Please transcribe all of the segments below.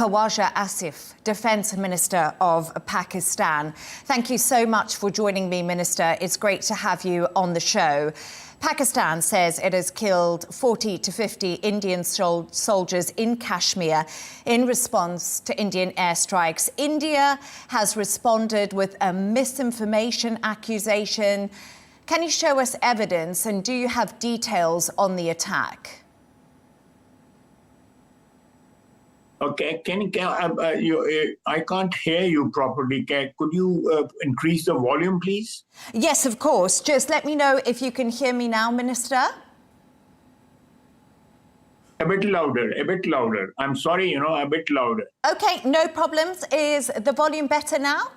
Khawaja Asif, Defense Minister of Pakistan. Thank you so much for joining me, Minister. It's great to have you on the show. Pakistan says it has killed 40 to 50 Indian soldiers in Kashmir in response to Indian airstrikes. India has responded with a misinformation accusation. Can you show us evidence, and do you have details on the attack? Okay, I can't hear you properly. Could you increase the volume, please? Yes, of course. Just let me know if you can hear me now, Minister. A bit louder, a bit louder. I'm sorry, a bit louder. Okay, no problems. Is the volume better now?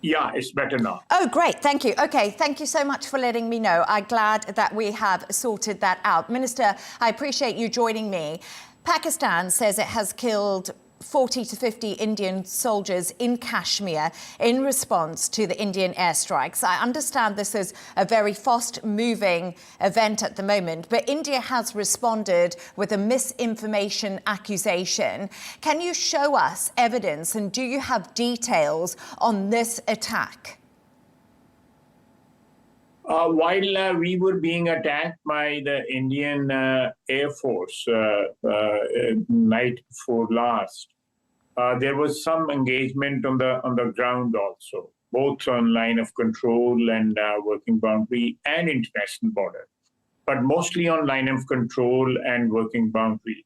Yeah, it's better now. Oh, great. Thank you. Okay, thank you so much for letting me know. I'm glad that we have sorted that out. Minister, I appreciate you joining me. Pakistan says it has killed 40 to 50 Indian soldiers in Kashmir in response to the Indian airstrikes. I understand this is a very fast-moving event at the moment, but India has responded with a misinformation accusation. Can you show us evidence, and do you have details on this attack? While we were being attacked by the Indian Air Force night before last, there was some engagement on the ground also, both on line of control and working boundary and international border, but mostly on line of control and working boundary.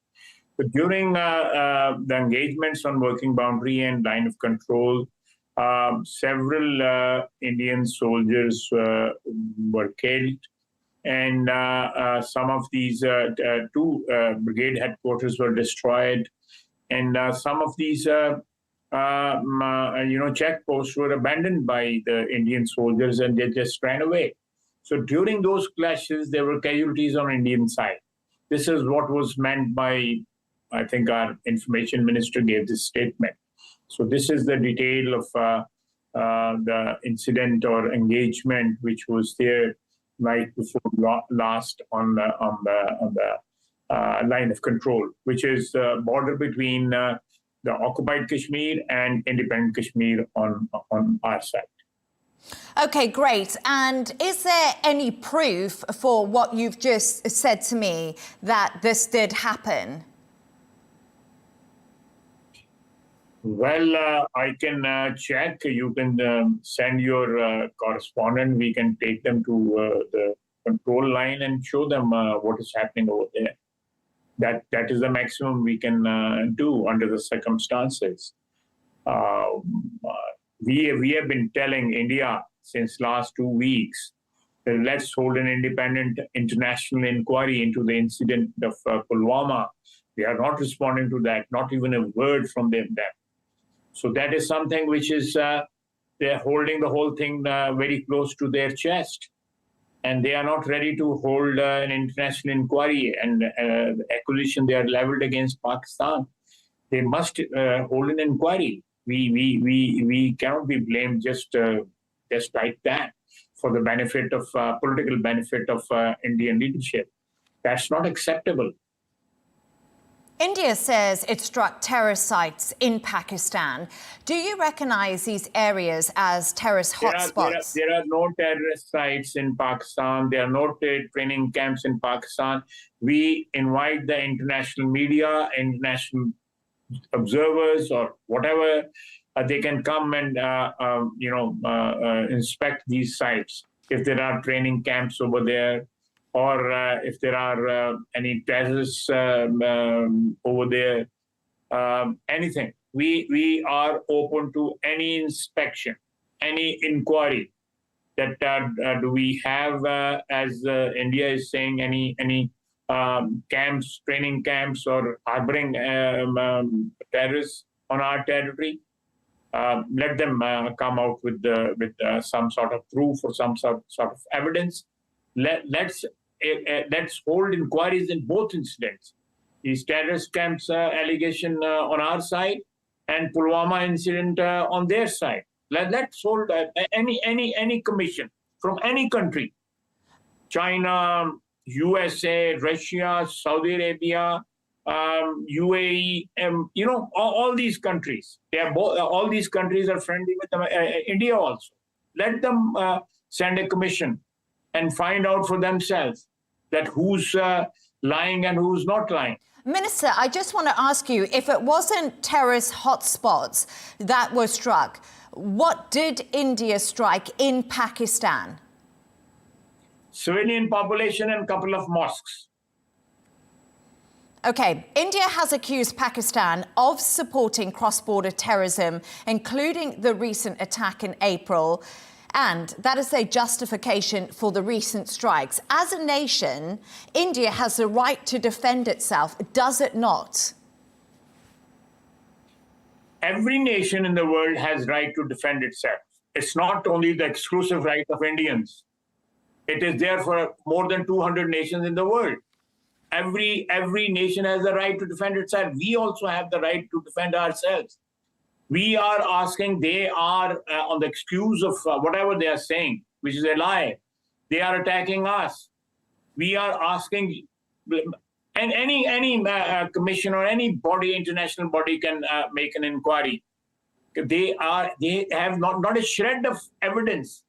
But during the engagements on working boundary and line of control, several Indian soldiers were killed, and some of these two brigade headquarters were destroyed, and some of these checkposts were abandoned by the Indian soldiers, and they just ran away. So during those clashes, there were casualties on Indian side. This is what was meant by, I think, our information minister gave this statement. So this is the detail of the incident or engagement which was there right before last on the line of control, which is the border between the occupied Kashmir and independent Kashmir on our side. Okay, great. And is there any proof for what you've just said to me that this did happen? Well, I can check. You can send your correspondent. We can take them to the control line and show them what is happening over there. That is the maximum we can do under the circumstances. We have been telling India since last 2 weeks that let's hold an independent international inquiry into the incident of Pulwama. They are not responding to that, not even a word from them. So that is something which is, they're holding the whole thing very close to their chest. And they are not ready to hold an international inquiry and the accusation they are leveled against Pakistan. They must hold an inquiry. We cannot be blamed just like that for the benefit of, political benefit of Indian leadership. That's not acceptable. India says it struck terrorist sites in Pakistan. Do you recognize these areas as terrorist hotspots? There are no terrorist sites in Pakistan. There are no training camps in Pakistan. We invite the international media, international observers, or whatever. They can come and inspect these sites if there are training camps over there, or if there are any terrorists over there, anything. We are open to any inspection, any inquiry that do we have, as India is saying, any camps, training camps, or harboring terrorists on our territory. Let them come out with some sort of proof or some sort of evidence. Let's hold inquiries in both incidents. These terrorist camps allegation on our side and Pulwama incident on their side. Let's hold any commission from any country, China, USA, Russia, Saudi Arabia, UAE, all these countries. They are all these countries are friendly with India also. Let them send a commission and find out for themselves that who's lying and who's not lying. Minister, I just want to ask you, if it wasn't terrorist hotspots that were struck, what did India strike in Pakistan? Civilian population and a couple of mosques. Okay, India has accused Pakistan of supporting cross-border terrorism, including the recent attack in April. And that is a justification for the recent strikes. As a nation, India has the right to defend itself, does it not? Every nation in the world has right to defend itself. It's not only the exclusive right of Indians. It is there for more than 200 nations in the world. Every nation has the right to defend itself. We also have the right to defend ourselves. We are asking, they are on the excuse of whatever they are saying, which is a lie. They are attacking us. We are asking, and any commission or any body, international body can make an inquiry. They have not a shred of evidence.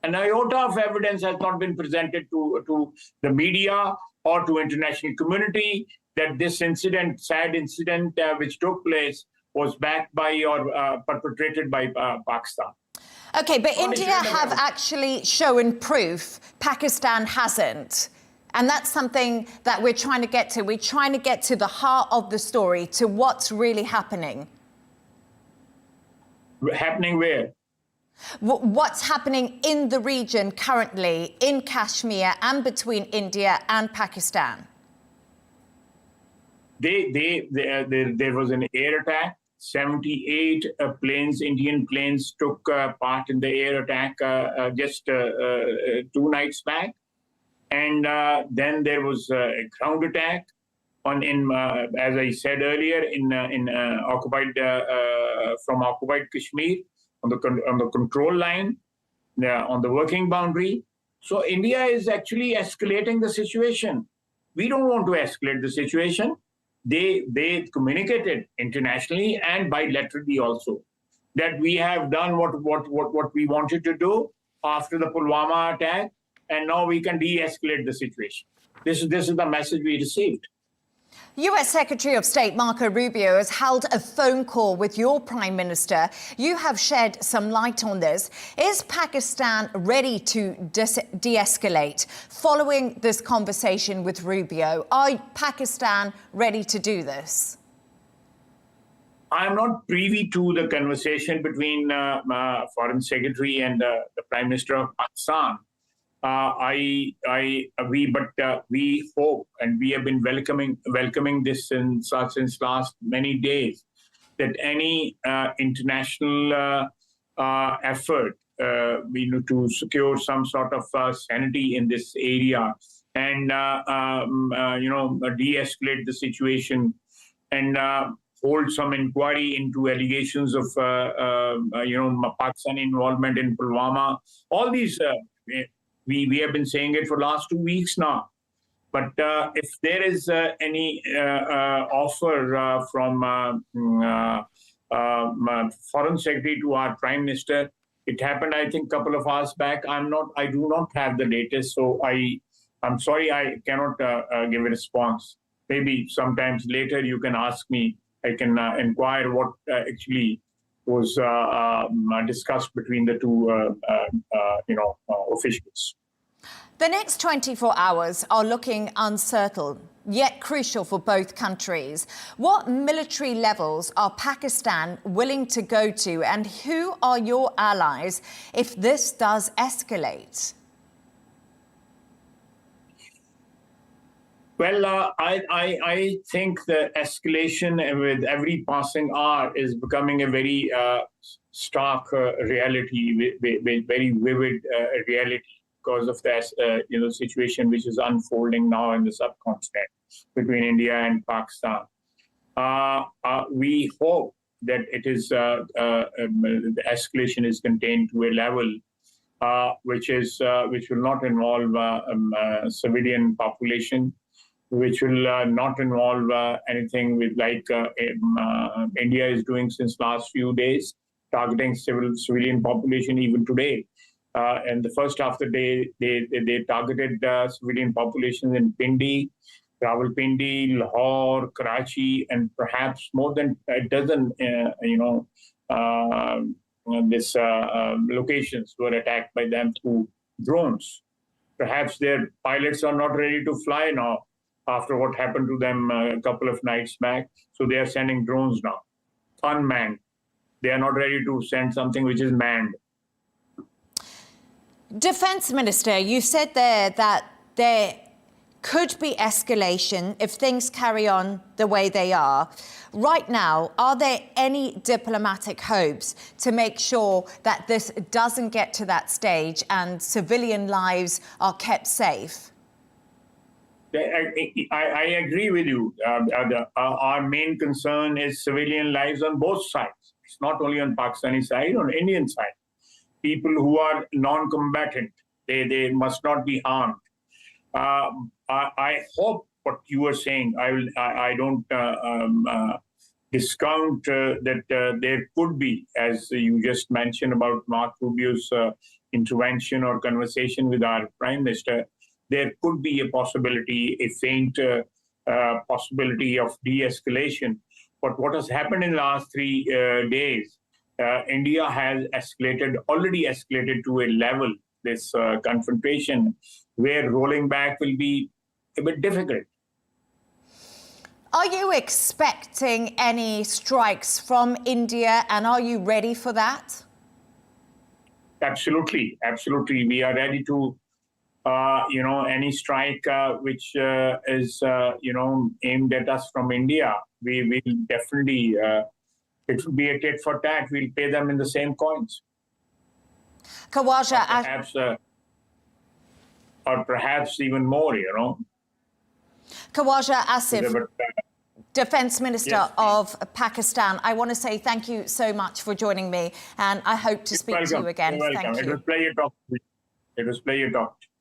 An iota of evidence has not been presented to the media or to international community that this incident, sad incident which took place, was backed by or perpetrated by Pakistan. Okay, but India have actually shown proof. Pakistan hasn't. And that's something that we're trying to get to. We're trying to get to the heart of the story, to what's really happening. Happening where? What's happening in the region currently, in Kashmir and between India and Pakistan? There was an air attack. 78 Indian planes took part in the air attack just 2 nights back. And then there was a ground attack as I said earlier, from occupied Kashmir on the control line, on the working boundary. So India is actually escalating the situation. We don't want to escalate the situation. They communicated internationally and bilaterally also that we have done what we wanted to do after the Pulwama attack, and now we can de-escalate the situation. This is the message we received. US Secretary of State Marco Rubio has held a phone call with your Prime Minister. You have shed some light on this. Is Pakistan ready to de-escalate following this conversation with Rubio? Are Pakistan ready to do this? I'm not privy to the conversation between Foreign Secretary and the Prime Minister of Pakistan. We hope, and we have been welcoming this since last many days, that any international effort to secure some sort of sanity in this area and de-escalate the situation and hold some inquiry into allegations of Pakistan involvement in Pulwama. All these. We have been saying it for the last 2 weeks now. But if there is any offer from Foreign Secretary to our Prime Minister, it happened, I think, a couple of hours back. I do not have the latest, so I'm sorry I cannot give a response. Maybe sometimes later you can ask me. I can inquire what actually was discussed between the two officials. The next 24 hours are looking uncertain, yet crucial for both countries. What military levels are Pakistan willing to go to, and who are your allies if this does escalate? Well, I think the escalation with every passing hour is becoming a very stark reality, very vivid reality because of the situation which is unfolding now in the subcontinent between India and Pakistan. We hope that it is the escalation is contained to a level which will not involve civilian population, which will not involve anything with like India is doing since last few days, targeting civilian population even today. And the first half of the day, they targeted civilian populations in Pindi, Rawalpindi, Lahore, Karachi, and perhaps more than a dozen, locations were attacked by them through drones. Perhaps their pilots are not ready to fly now after what happened to them a couple of nights back. So they are sending drones now, unmanned. They are not ready to send something which is manned. Defense Minister, you said there that there could be escalation if things carry on the way they are. Right now, are there any diplomatic hopes to make sure that this doesn't get to that stage and civilian lives are kept safe? I agree with you. Our main concern is civilian lives on both sides. It's not only on Pakistani side, on Indian side. People who are non-combatant, they must not be harmed. I hope what you are saying. I don't discount that there could be, as you just mentioned about Mark Rubio's intervention or conversation with our Prime Minister. There could be a possibility, a faint possibility of de-escalation. But what has happened in the last 3 days, India has already escalated to a level, this confrontation, where rolling back will be a bit difficult. Are you expecting any strikes from India, and are you ready for that? Absolutely, absolutely. We are ready to any strike which is, aimed at us from India, we will definitely, it will be a tit for tat. We'll pay them in the same coins. Khawaja, or perhaps even more, Khawaja Asif, Defense Minister of Pakistan, I want to say thank you so much for joining me, and I hope to speak to you again. You're welcome. Thank you. It was a pleasure talking to you.